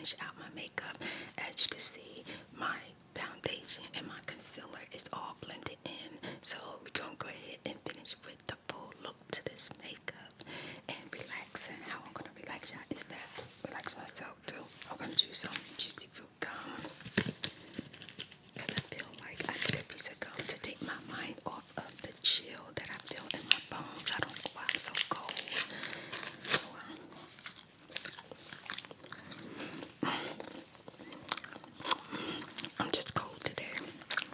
finish out my makeup. As you can see, my foundation and my concealer is all blended in. So we're going to go ahead and finish with the full look to this makeup and relax. And how I'm going to relax y'all is that relax myself too. I'm going to choose some juicy fruit gum because I feel like I need a piece of gum to take my mind off of the chill that I feel in my bones. I don't know why I'm so cold. I'm just cold today.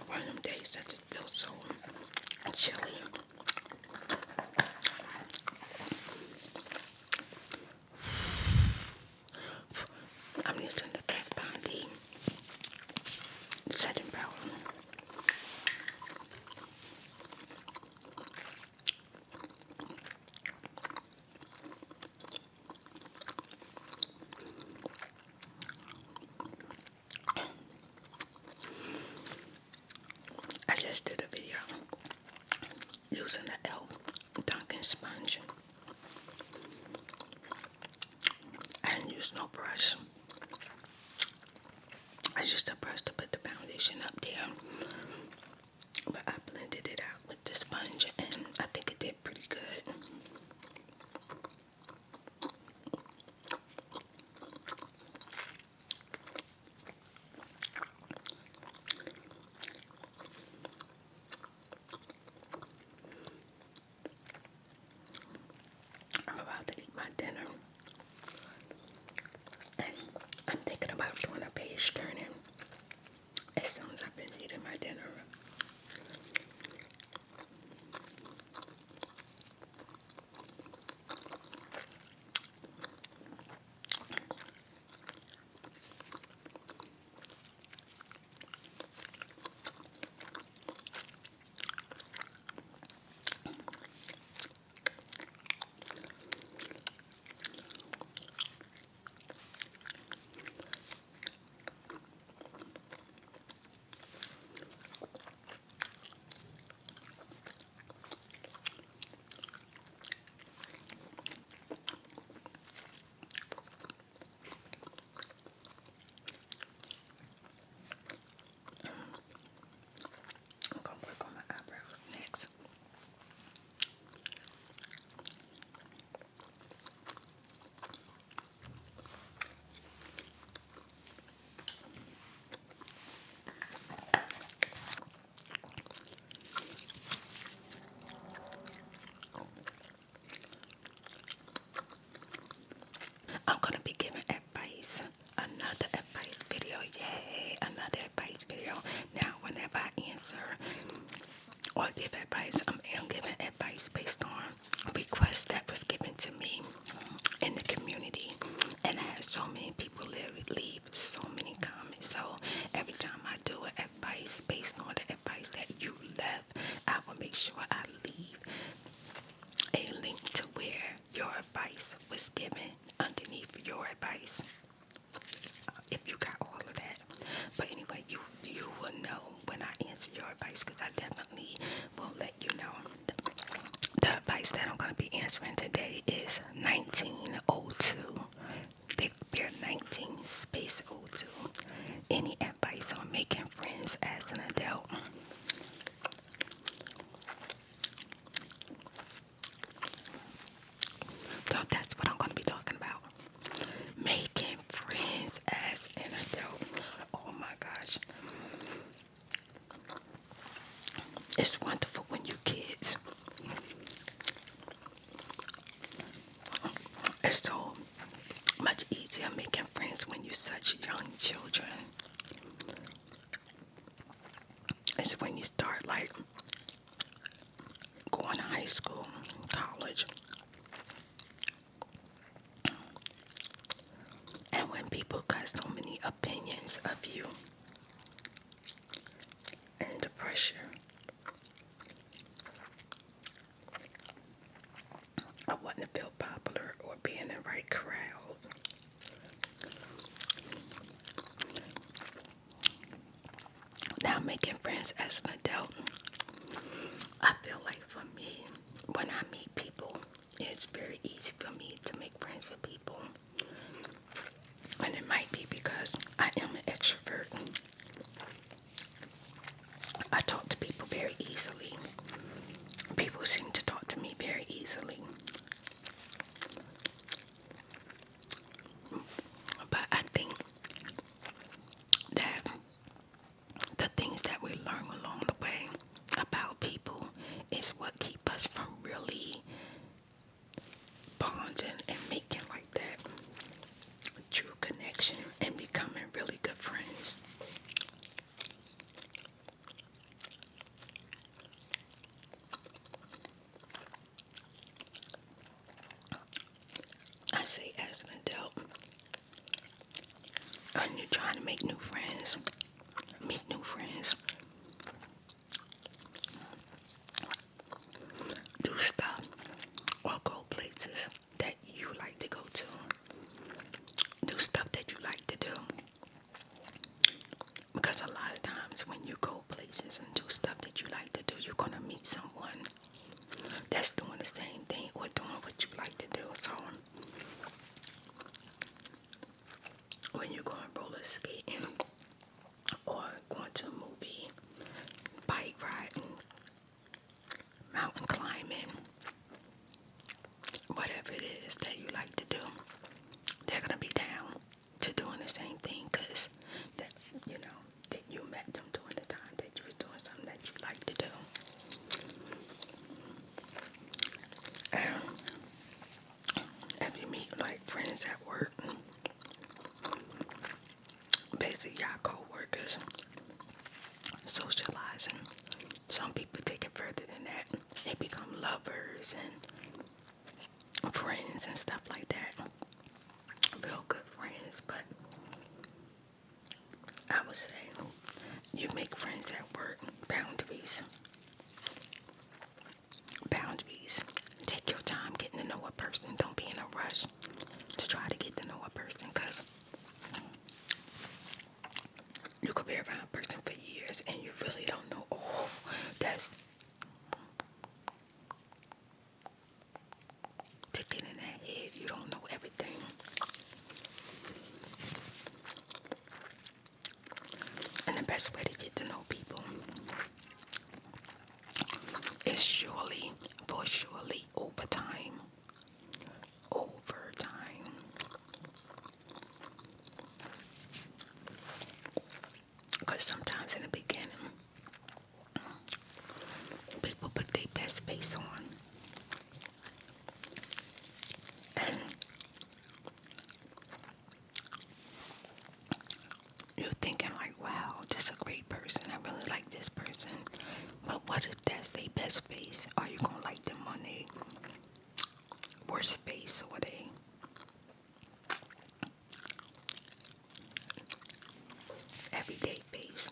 One of them days I just feel so chilly. I'm using the Kat Von D setting powder. I just did a video using the Dunkin' sponge. I didn't use no brush. I used a brush to put the foundation up there, but I blended it out with the sponge and I think it did pretty good. I'm about to eat my dinner. And I'm thinking about doing a page turning as soon as I finish eating my dinner. I'm gonna work on my eyebrows next. I'm gonna be giving advice, another advice video. Yay, another advice video. Now, whenever I answer or give advice, I'm giving advice based on requests that was given to me in the community, and I had so many people leave so many comments. So every time I do an advice based on the advice that you left, I will make sure I leave a link to where your advice was given underneath your advice, if you got all of that. But anyway, you will know when I answer your advice, because I definitely will let you know. The advice that I'm going to be answering today is 1902. They're 19 space 02. Any advice on making friends as an adult? So that's what I'm going to be talking about. Making friends as an adult. Oh my gosh. It's wonderful when you're kids. It's so much easier making friends when you're such young children. It's when you start like going to high school, college. And when people got so many opinions of you and the pressure of wanting to feel popular or be in the right crowd. Now making friends as an adult, I feel like for me, when I meet people, it's very easy for me to make friends with people. And it might be because bonding and making like that true connection and becoming really good friends. I say as an adult, when you're trying to make new friends, meet new friends, do stuff or go places that you like to go to. Do stuff that you like to do. Because a lot of times when you go places and do stuff that you like to do, you're going to meet someone that's doing the same thing or doing what you like to do. So when you're going roller skating or going to a movie, bike riding, mountain climbing, whatever it is that you like to do, they're going to be down to doing the same thing because that, that you met them during the time that you was doing something that you like to do. If you meet like friends at work, basically y'all co-workers, socializing. Some people take it further than that. They become lovers and friends and stuff like that. Real good friends, but I would say you make friends at work. Boundaries. Boundaries. Take your time getting to know a person. Don't be in a rush to try to get to know a person because you could be around a person for years and you really don't know. Oh, that's ticking in that head. You don't know everything. And the best way to get to know people is surely over time. Over time. Because sometimes in the beginning, people put their best face on. And you're thinking like, wow, this is a great person. I really like this person. But what if that's their best face? Are you going to like them on their worst face or their everyday face?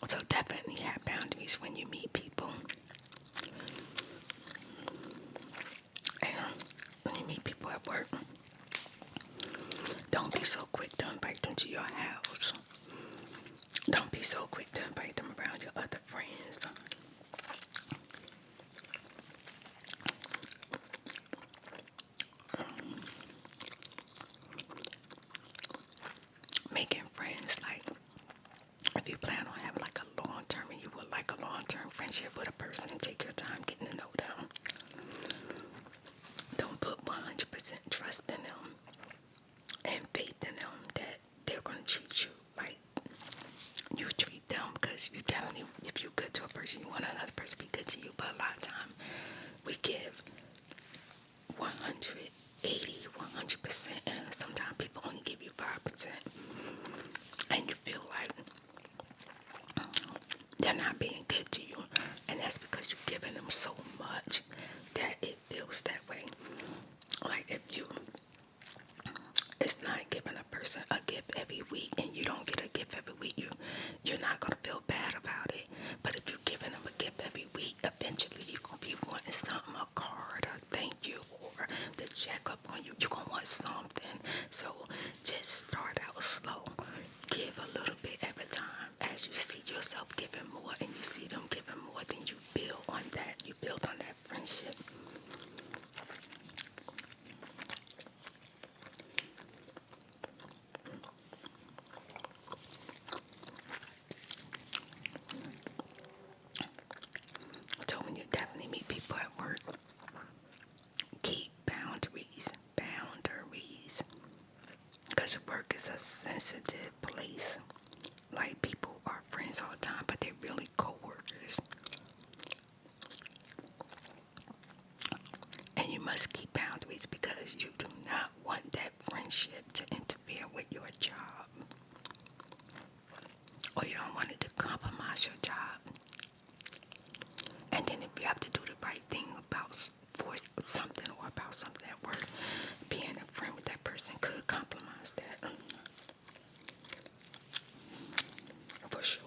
So definitely have boundaries when you meet people. And when you meet people at work, don't be so quick to invite them to your house. Don't be so quick to invite them around your other friends. Making friends, like if you plan on having like a long term and you would like a long term friendship with a person, take your time getting to know them. Don't put 100% trust in them and faith in them that they're going to treat you like you treat them, because you definitely, if you're good to a person, you want another person to be good to you. But a lot of time we give 180, 100%, and sometimes people only give you 5%, and you feel like they're not being good to you, and that's because you're giving them so much that it feels that way. Like if you, it's like giving a person a gift every week and you don't get a gift every week, you're not going to feel bad about it. But if you're giving them a gift every week, eventually you're going to be wanting something, a card, a thank you, or to check up on you. You're going to want something. So just start out slow. Give a little bit at a time. As you see yourself giving more and you see them giving more, then you build on that. You build on that friendship. So when you definitely meet people at work, keep boundaries. Boundaries. because work is a sensitive place. Like, people are friends all the time, but they're really co-workers. And you must keep boundaries because you do not want that friendship to interfere with your job. Or you don't want it to compromise your job. And then if you have to do the right thing for something or about something at work, being a friend with that person could compromise that. For sure.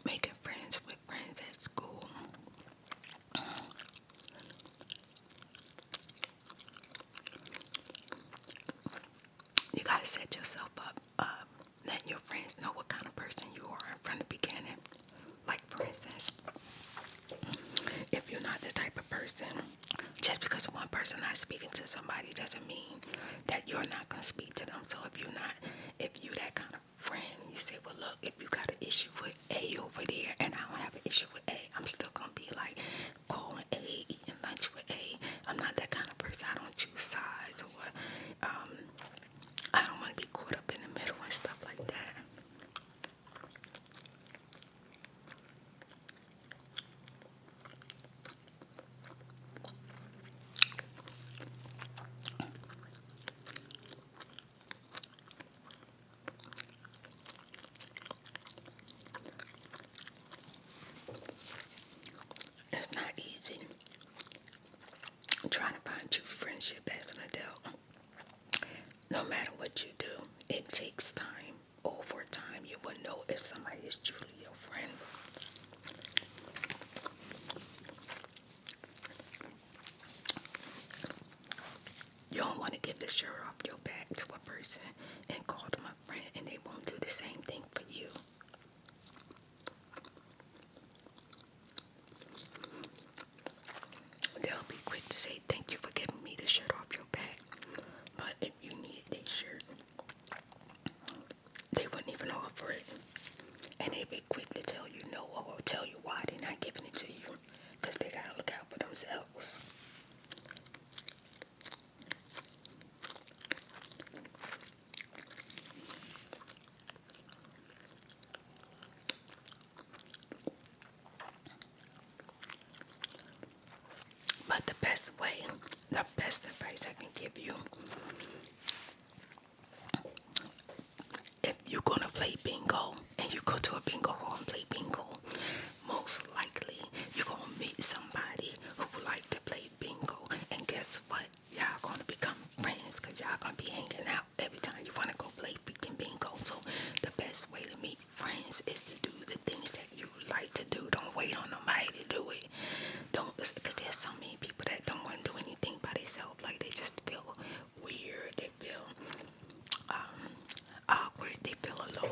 Making friends with friends at school. You gotta set yourself up. Let your friends know what kind of person you are from the beginning. Like, for instance, if you're not the type of person, just because one person not speaking to somebody doesn't mean that you're not gonna speak to them. So if you that kind of friend, you say, well, look, if you got an issue with A over there and I don't have an issue with A, I'm still gonna be like calling A, eating lunch with A. I'm not that kind of person. I don't choose sides, or I don't want to be caught up in the middle and stuff like that. It's not easy trying to find true friendship as an adult. No matter what you do, it takes time. Over time, you will know if somebody is truly your friend. You don't want to give the shirt off your back to a person and call them a friend, and they won't do the same thing for you. They'll be quick to say, thank you for giving me the shirt off your back. But if you needed their shirt, they wouldn't even offer it. And they'd be quick to tell you no, or tell you why they're not giving it to you. Because they got to look out for themselves. But the best advice I can give you, if you're going to play bingo and you go to a bingo hall and play bingo, most likely you're going to meet somebody who would like to play bingo. And guess what? Y'all going to become friends because y'all going to be hanging out every time you want to go play freaking bingo. So the best way to meet friends is to do the things that you like to do. Don't wait on nobody to do it. Don't, because there's so many people that don't want to do anything by themselves. Like, they just feel weird. They feel awkward. They feel alone.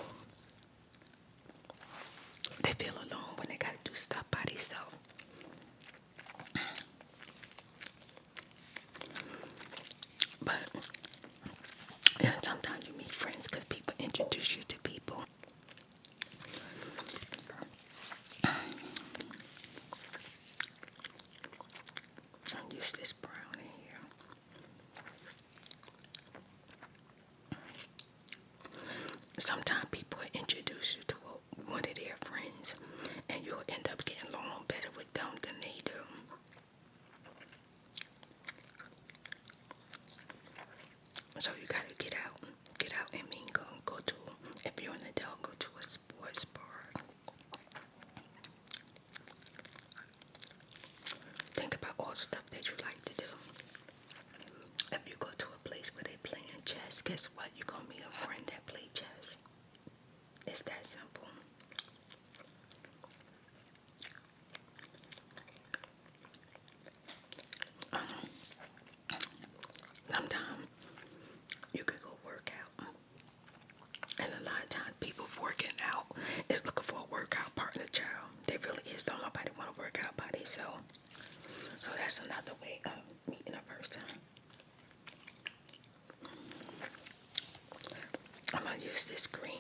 They feel alone when they got to do stuff by themselves. But yeah, sometimes you meet friends because people introduce you to people. I'll use this brown in here. Sometimes people introduce you to one of their friends, and you'll end up getting along better with them than they do. So you gotta get out and mingle. Go to, if you're an adult, go to a sports bar. Think about all the stuff that you like to do. If you go to a place where they're playing chess, guess what? You're gonna meet a friend that plays chess. It's that simple. Sometimes you could go work out. And a lot of times people working out is looking for a workout partner, child. There really is. Don't nobody want to work out by themselves. So that's another way of meeting a person. use this green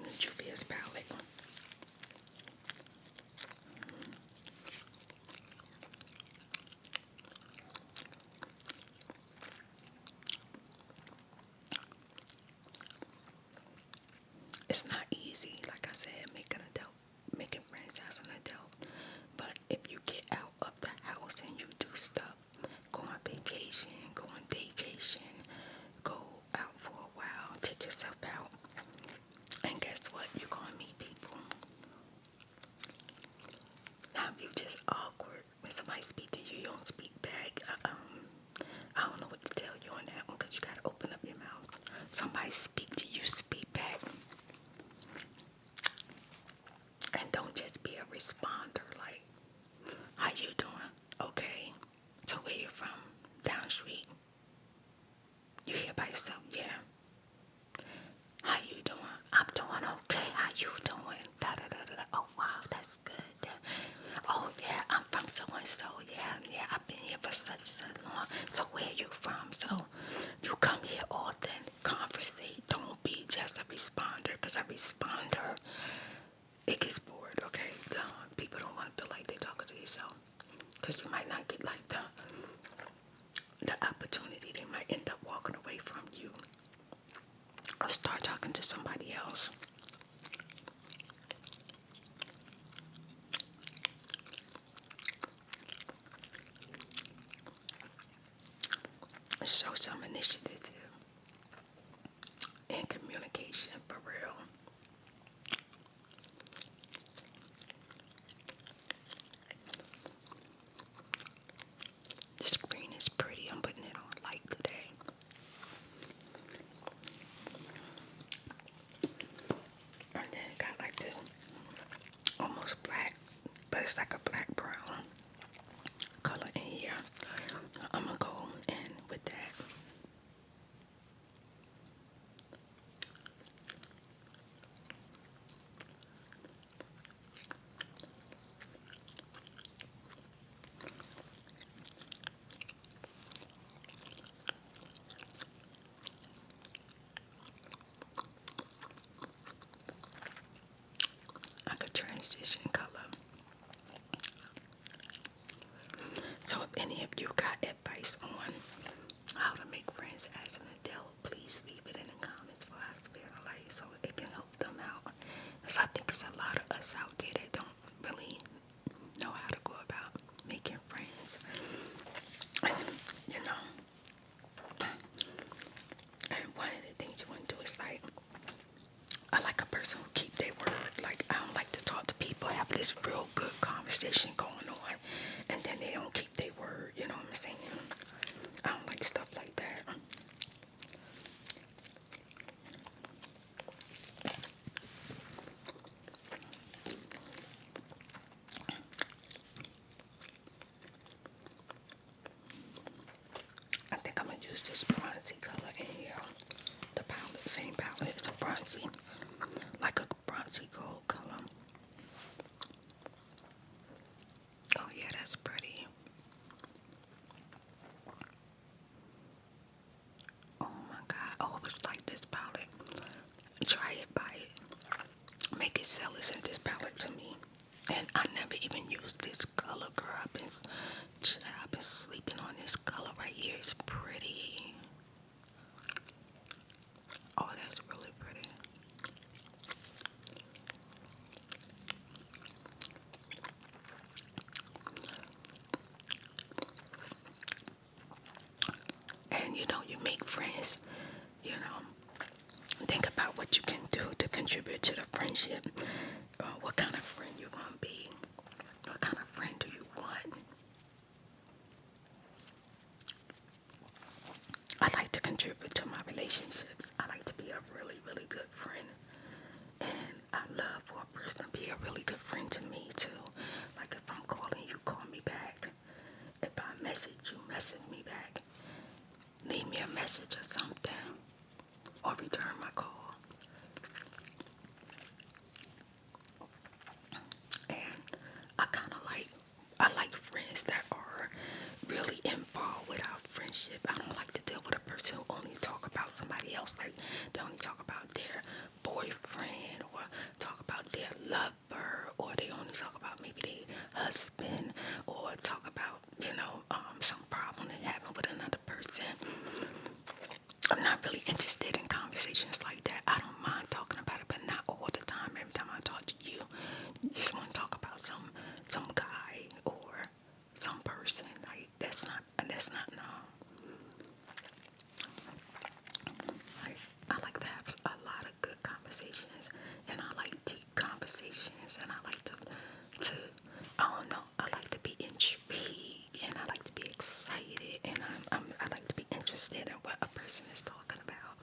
and Juvia's palette. It's not easy, like I said, making friends as an adult. But if you get out of the house and you do stuff, go on vacation, go on vacation, go out for a while, take yourself out, and guess what? You're gonna meet people. Now, if you just awkward when somebody speak to you, you don't speak back. I don't know what to tell you on that one because you gotta open up your mouth. Somebody speak to you, speak back. And don't just be a responder like, how you doing? Okay. So where you from? Down the street. You here by yourself? Yeah. How you doing? I'm doing okay. How you doing? Da da da da da. Oh wow, that's good. Oh yeah, I'm from so and so. Yeah, I've been here for such and such long. So where you from? So you come here often. Conversate. Don't be just a responder, because a responder, it gets bored, okay? People don't want to feel like they're talking to yourself, because you might not get like the opportunity. They might end up walking away from you or start talking to somebody else. Show some initiative and communication for real. The screen is pretty. I'm putting it on light today. And then it got like this almost black, but it's like a black brown color in here. I'm gonna go in with that. I could transition color. So if any of you got advice on how to make friends as an adult, please leave it in the comments for us, like, so it can help them out. Because I think there's a lot of us out there that don't really know how to go about making friends. And, you know, and one of the things you want to do is like, I like a person who keep their word. Like, I don't like to talk to people, have this real good conversation going on, and then they don't keep their word, you know what I'm saying? I don't like stuff like that. I think I'm going to use this bronzy color in here. The palette, same palette, it's a bronzy, like a bronzy gold color. Oh yeah, that's pretty. Oh my god, I always like this palette. Try it, buy it. Make it sell it, send this palette to me. And I never even used this color, girl. I've been sleeping on this color right here. It's pretty. Oh, that's really pretty. And you know, you make friends, you know. Think about what you can do to contribute to the friendship. What kind of friend you're going to be. What kind of friend do you want? I like to contribute to my relationships. I like to be a really, really good friend. And I love for a person to be a really good friend to me too. Like if I'm calling you, call me back. If I message you, message me back. Leave me a message or something. Or return my call. And I like friends that are really involved with our friendship. I don't like to deal with a person who only talk about somebody else. Like, They only talk about their boyfriend or talk about their lover, or they only talk about maybe their husband, or talk about, some problem they having with another person. I'm not really interested in conversations like that. I don't mind talking about it, but not all the time. Every time I talk to you, you just want to talk about some guy or some person. Like that's not no. I like to have a lot of good conversations, and I like deep conversations, and I like to I don't know, I like to be intrigued, and I like to be excited, and I like to be interested in what a person is talking about.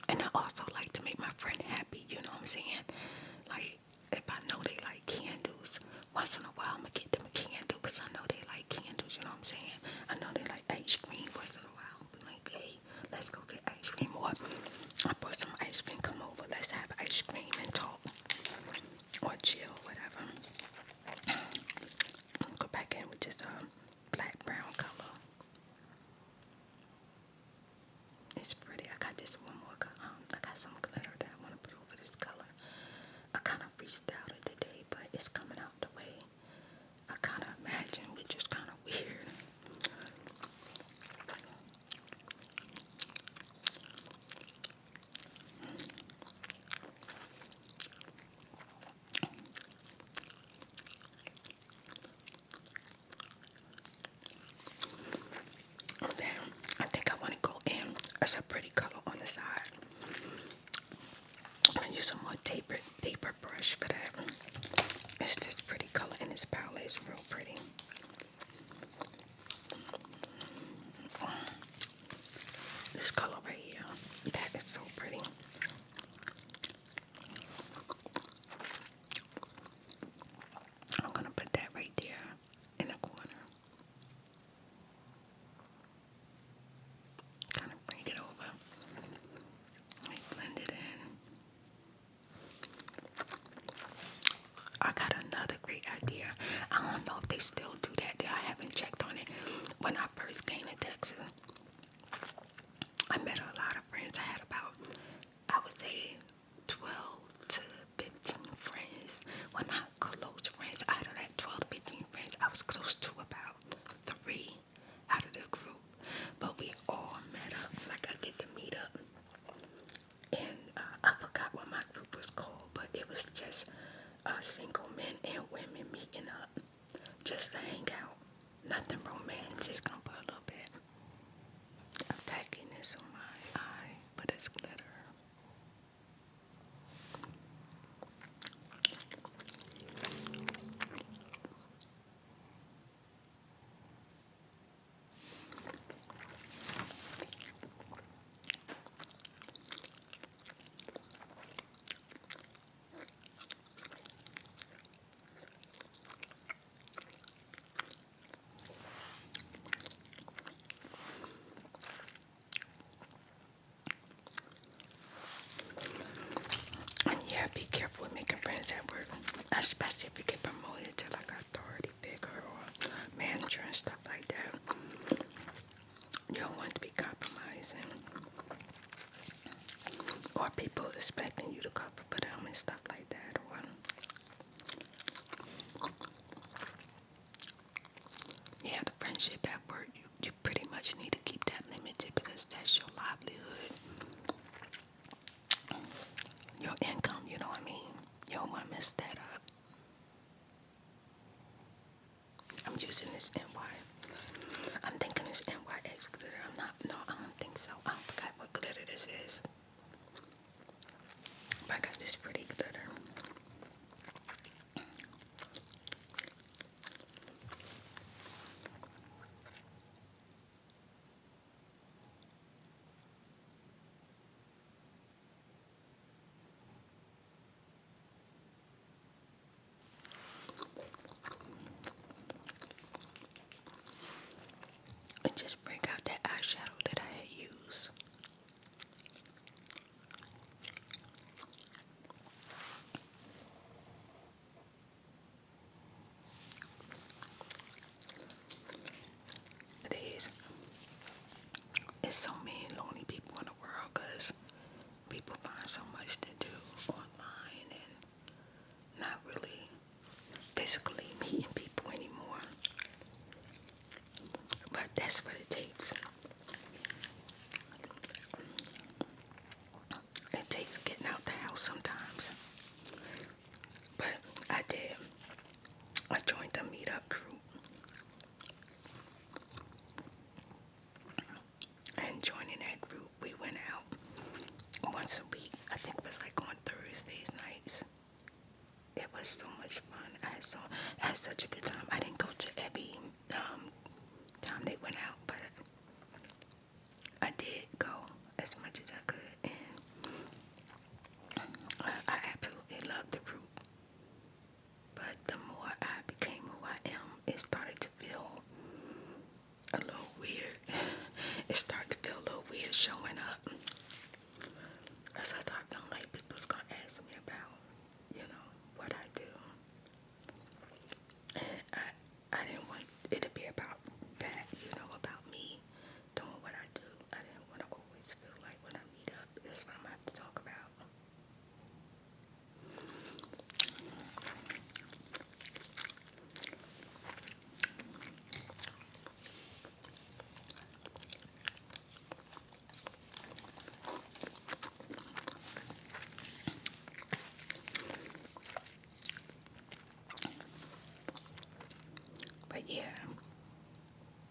And I also like to make my friend happy, you know what I'm saying? Like, if I know they like candles, once in a while I'm going to get them a candle because I know they like candles, you know what I'm saying? I know they like ice cream. Once in a while I'll be like, hey, let's go get ice cream. Or I bought some ice cream, come over, let's have ice cream and talk. Or chill, whatever. Go back in with this black brown color. It's pretty. I got this one more. I got some glitter that I want to put over this color. I kind of freestyled it today, but it's coming out the way I kind of imagined, which is kind of weird. And then I think I want to go in. It's a pretty color on the side. I'm gonna use a more taper brush for that. It's this pretty color in this palette. It's real pretty. This color right here, that is so pretty. I'm gonna put that right there in the corner. Kind of bring it over. Let me blend it in. I got another great idea. I don't know if they still do that. I haven't checked on it. When I first came to Texas, I met a lot of friends. I had about, I would say, 12 to 15 friends. Well, not close friends. Out of that 12 to 15 friends, I was close to about 3 out of the group. But we all met up. Like I did the meetup. And I forgot what my group was called, but it was just single men and women meeting up just to hang out. Nothing romantic. Gonna put a little bit of tackiness on my eye, but it's glitter. And yeah, be careful with making friends at work, especially if you get promoted to like authority figure or manager and stuff like that. You don't want to be compromising, or people expecting you to cover for them and stuff like that. Or yeah, the friendship at work, you pretty much need to keep that limited because that's your livelihood, your income, you know what I mean? You don't want to mess that up. I'm using this NY. I'm thinking it's NYX glitter. No, I don't think so. I forgot what glitter this is. But I got this pretty glitter. And just bring out that eyeshadow that I had used. There's so many lonely people in the world because people find so much to do online and not really physically meeting people anymore. But that's what it takes. It takes getting out the house sometimes. But I did. I joined the meetup group. And joining that group, we went out once a week. I think it was like on Thursdays nights. It was so much fun. I had such a good time. I didn't go to every time they went out, but I did go as much as I could, and I absolutely loved the group. But the more I became who I am, it started to feel a little weird. It started to feel a little weird showing up. As I started feeling like people's gonna ask me about, what I do. And I didn't want it to be about that, about me doing what I do. I didn't want to always feel like when I meet up, it's what I'm gonna have to talk about. But yeah,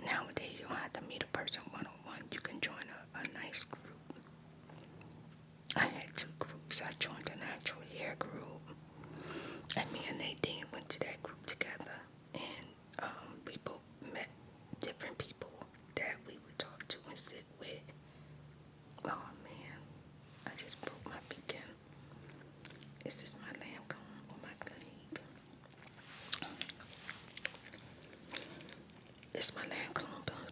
nowadays you don't have to meet a person one-on-one. You can join a nice group. I had two groups. I joined a natural hair group, and me and Nadine went to that group together, and we both met different people that we would talk to and sit with. Oh man, I just broke my beacon. Is this my lamb comb or my Clinique? It's my lamb comb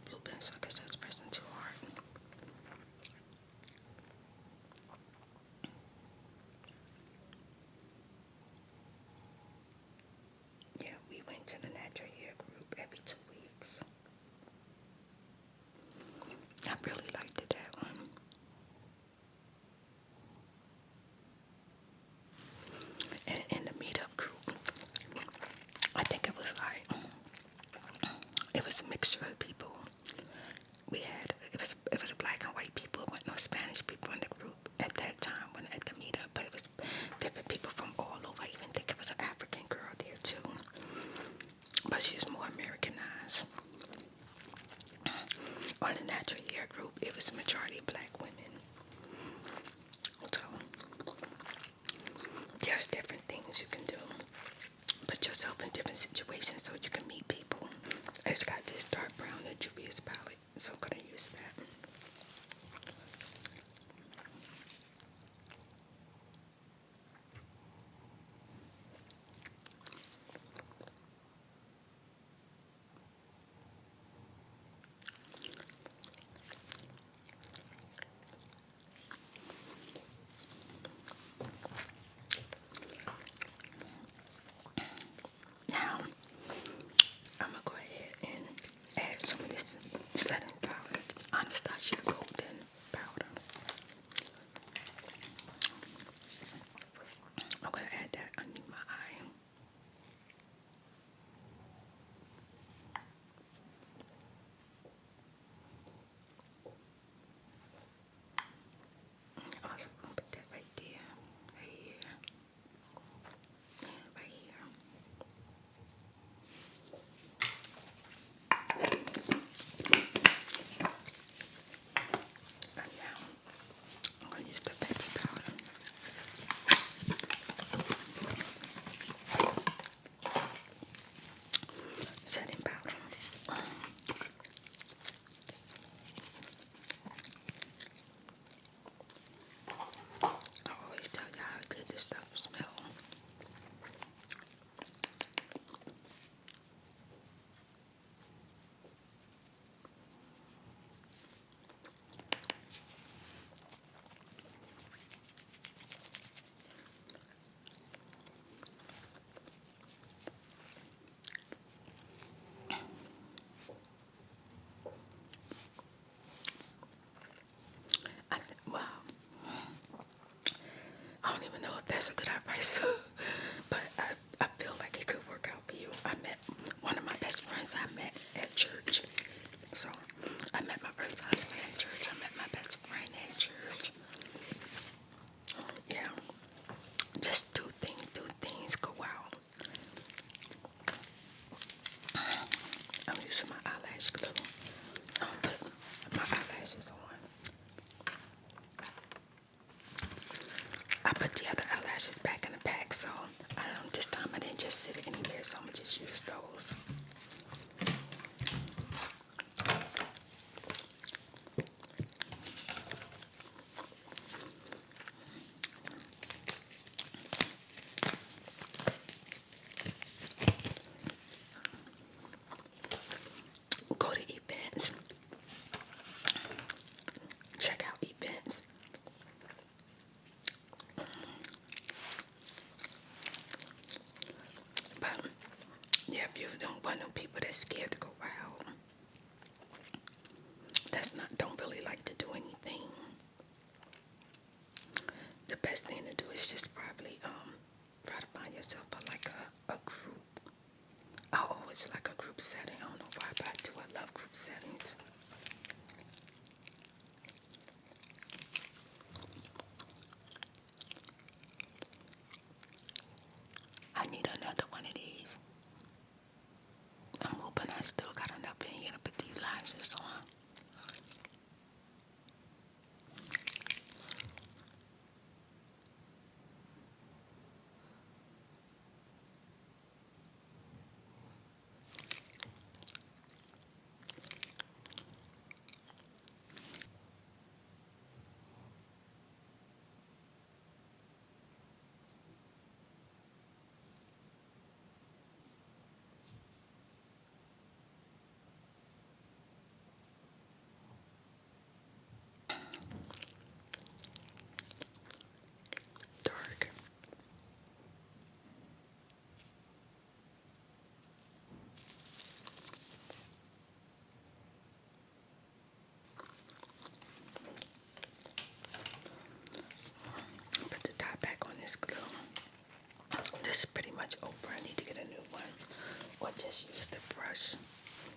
blue pencil. I guess I was pressing too hard. Yeah, we went to the natural hair group every 2 weeks. I really liked it, that one. And in the meetup group, I think it was a mixture of people. It was black and white people. There weren't no Spanish people in the group at that time when at the meetup, but it was different people from all over. I even think it was an African girl there too, but she was more Americanized. On the natural hair group, it was a majority of black women. So there's different things you can do. Put yourself in different situations so you can meet people. I just got this dark brown and Juvia's palette, so I'm going to use that. Now, I'm going to go ahead and add some of this setting powder, Anastasia. that's a good advice. But I feel like it could work out for you. I met one of my best friends I met at church. So I met my first husband at church. I met my best friend at church. Yeah. Just do things, go out. I'm using my eyelash glue. I'm gonna put my eyelashes on. I put the other eyelashes back in the pack, so this time I didn't just sit it anywhere, so I'm gonna just use those. Go to events. Check out events. But yeah, if you don't want no people that's scared to go out, don't really like to do anything. The best thing to do is just probably try to find yourself a group. I always like a group setting. I don't know why, but I do. I love group settings. I need another one of these. I'm hoping I still got enough in here to put these lashes on. Dark. Put the top back on this glue. This is pretty much over. I need to get a new one. Or just use the brush.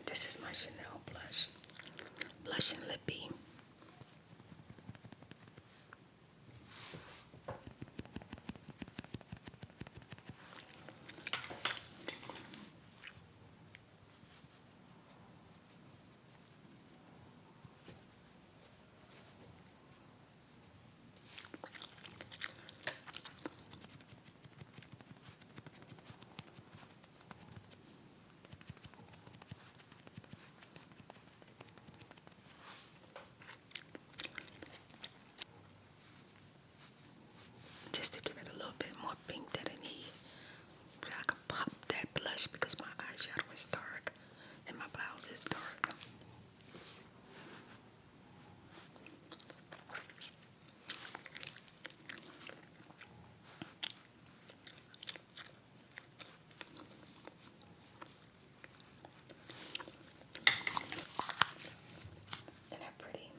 This is my Chanel blush. Blush and lippy. Just to give it a little bit more pink that I need. But I can pop that blush because my eyeshadow is dark and my blouse is dark. Isn't that pretty?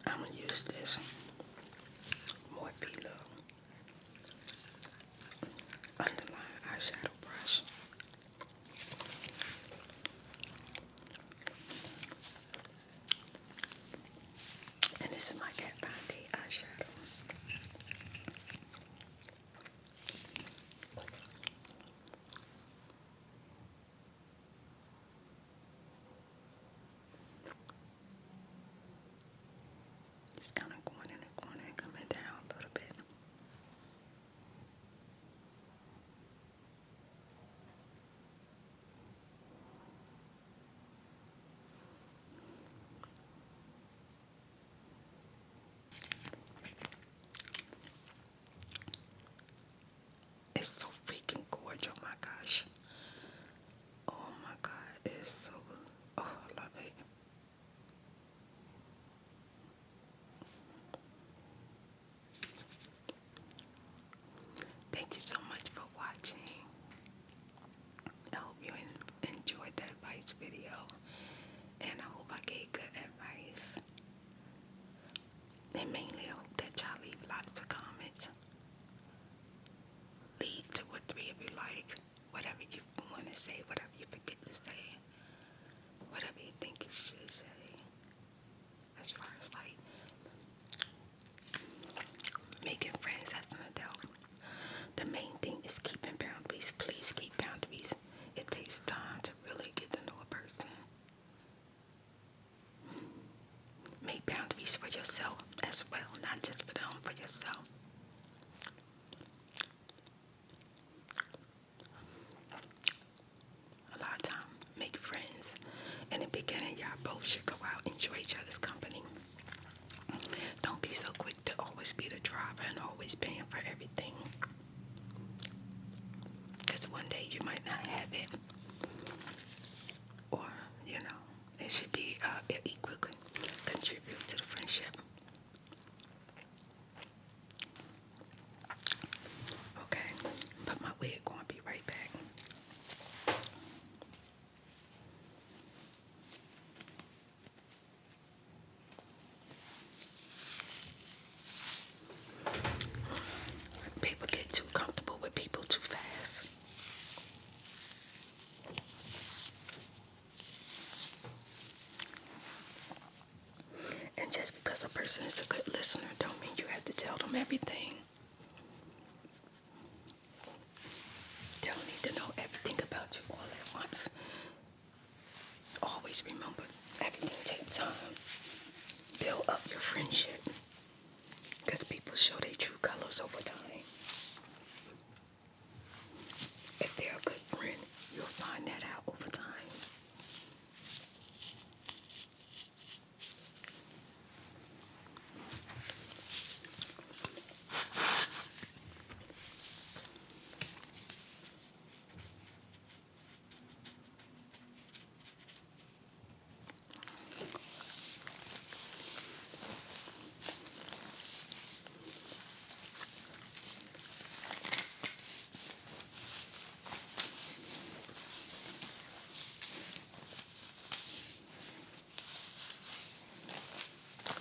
I'm going to use this Morphe underline eyeshadow brush. And this is my Kat Von D eyeshadow. It's kind of going in the corner and coming down a little bit. this video, and I hope I gave good advice. And mainly I hope that y'all leave lots of comments. Lead to what 3 of you like. Whatever you want to say, whatever you forget to say, whatever you think you should say. As far as like making friends as an adult, the main thing is keeping boundaries. Please keep boundaries. It takes time to really get to know a person. Make boundaries for yourself as well, not just for them, for yourself. A lot of time, make friends. In the beginning, y'all both should go out, enjoy each other's company. Don't be so quick to always be the driver and always paying for everything. Because one day you might not have it. Or, it should be equal contribute to the friendship. Okay, put my wig on, be right back. People get too comfortable with people too fast. And just because a person is a good listener don't mean you have to tell them everything. They don't need to know everything about you all at once. Always remember, everything takes time. Build up your friendship. Because people show their true colors over time. If they're a good friend, you'll find that out over time.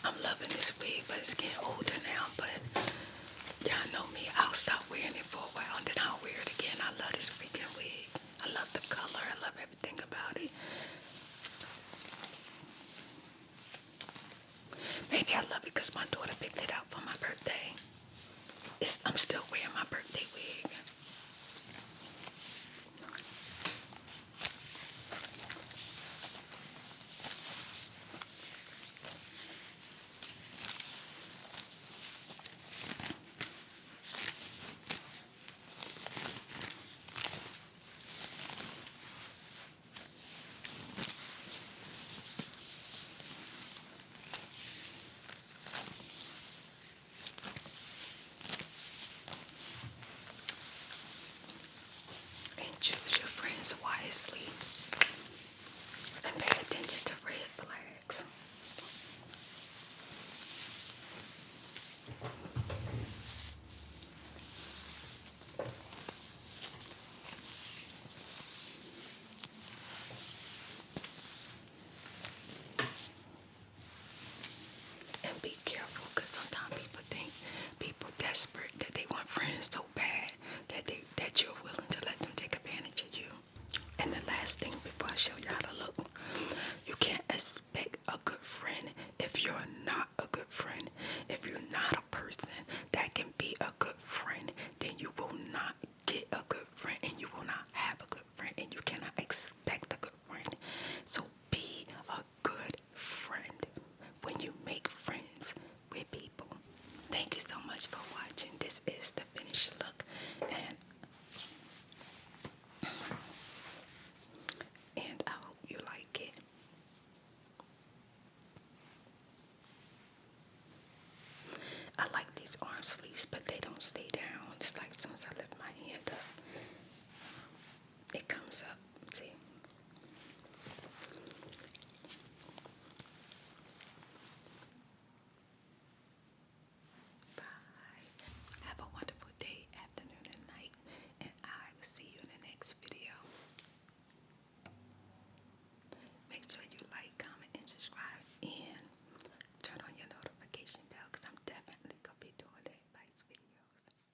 I'm loving this wig, but it's getting older now. But y'all know me, I'll stop wearing it for a while and then I'll wear it again. I love this freaking wig. I love the color. I love everything about it. Maybe I love it because my daughter picked it out for my birthday. I'm still wearing my birthday wig. Choose your friends wisely and pay attention to red flags. And be careful, because sometimes people think people desperate that they want friends so bad that you're willing to let them take advantage of you. And the last thing before I show you how to look, you can't expect a good friend if you're not a good friend. If you're not a person that can be a good friend, then you will not get a good friend and you will not have a good friend and you cannot expect a good friend. So be a good friend when you make friends with people. Thank you so much for watching. This is the finished look, and I hope you like it. I like these arm sleeves, but they don't stay down. It's like as soon as I lift my hand up, it comes up.